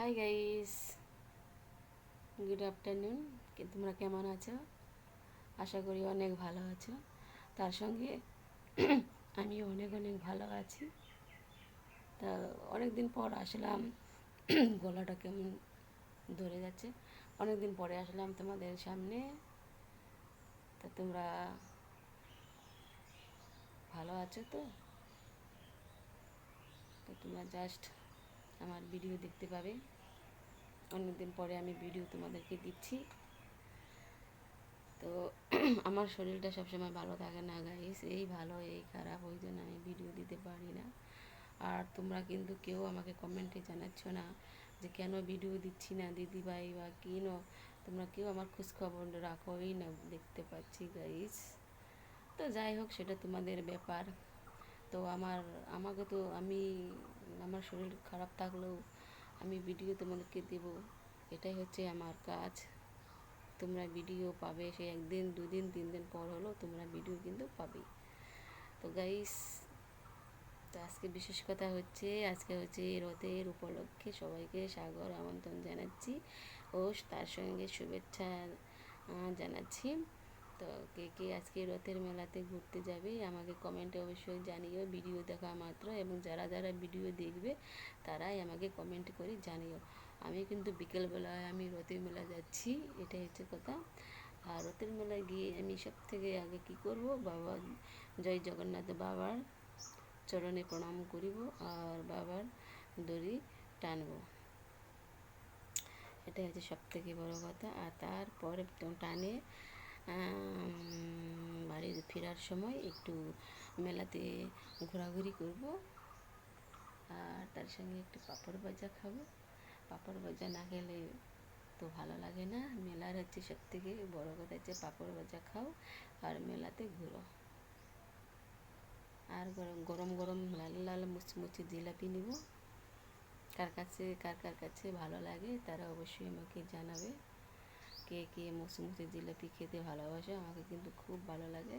Hi guys, good afternoon. তোমরা কেমন আছো? আশা করি অনেক ভালো আছো। তার সঙ্গে আমিও অনেক অনেক ভালো আছি। তা অনেক দিন পর আসলাম। গলাটা কেমন ধরে যাচ্ছে। অনেক দিন পরে আসলাম তোমাদের সামনে। তা তোমরা ভালো আছো তো? তো তোমরা জাস্ট আমার ভিডিও দেখতে পাবে। অনেক দিন পরে আমি ভিডিও তোমাদেরকে দিচ্ছি। তো আমার শরীরটা সবসময় ভালো থাকে না গাইস, এই ভালো এই খারাপ, ওই জন্য আমি ভিডিও দিতে পারি না। আর তোমরা কিন্তু কেউ আমাকে কমেন্টে জানাচ্ছ না যে কেন ভিডিও দিচ্ছি না দিদিভাই বা কেন তোমরা কেউ আমার খোঁজখবর রাখোই না, দেখতে পাচ্ছি গাইস। তো যাই হোক, সেটা তোমাদের ব্যাপার। তো আমাকে তো আমার শরীর খারাপ থাকলেও আমি ভিডিও তোমাদেরকে দেবো, এটাই হচ্ছে আমার কাজ। তোমরা ভিডিও পাবে, সে একদিন দুদিন 3 দিন পর হলেও তোমরা ভিডিও কিন্তু পাবেই। তো গাইস, তো আজকে বিশেষ কথা হচ্ছে, আজকে হচ্ছে রথের উপলক্ষে সবাইকে সাগর আমন্ত্রণ জানাচ্ছি ও তার সঙ্গে শুভেচ্ছা জানাচ্ছি। তো কে কে আজকে রথের মেলাতে ঘুরতে যাবে আমাকে কমেন্টে অবশ্যই জানিও ভিডিও দেখা মাত্র, এবং যারা যারা ভিডিও দেখবে তারাই আমাকে কমেন্ট করে জানিও। আমি কিন্তু বিকেলবেলায় আমি রথের মেলা যাচ্ছি, এটাই হচ্ছে কথা। আর রথের মেলায় গিয়ে আমি সব থেকে আগে কী করব, বাবা জয় জগন্নাথ বাবার চরণে প্রণাম করিব আর বাবার দড়ি টানব, এটাই হচ্ছে সব থেকে বড়ো কথা। আর তারপরে টানে বাড়ি ফেরার সময় একটু মেলাতে ঘোরাঘুরি করব, আর তার সঙ্গে একটু পাঁপড় ভাজা খাবো। পাঁপড় ভাজা না খেলে তো ভালো লাগে না। মেলার হচ্ছে সব থেকে বড়ো কথা হচ্ছে পাঁপড় ভাজা খাও আর মেলাতে ঘুরো। আর গরম গরম গরম লাল লাল মুচমুচে জিলাপি নিব। কার কার কাছে ভালো লাগে তারা অবশ্যই আমাকে জানাবে। কে কে মুচমুচে জিলাপি খেতে ভালোবাসে, আমাকে কিন্তু খুব ভালো লাগে।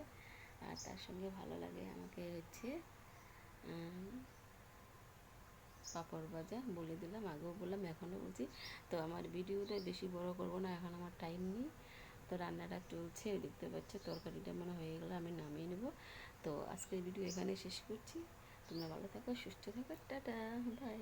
আর তার সঙ্গে ভালো লাগে আমাকে হচ্ছে পাঁপড় ভাজা। বলে দিলাম, আগেও বললাম, এখনও বলছি। তো আমার ভিডিওটা বেশি বড় করব না, এখন আমার টাইম নেই। তো রান্নাটা চলছে, দেখতে পাচ্ছে তরকারিটা মনে হয়ে গেলে আমি নামিয়ে নেব। তো আজকের ভিডিও এখানে শেষ করছি। তোমরা ভালো থাকো, সুস্থ থাকো, টাটা, বাই।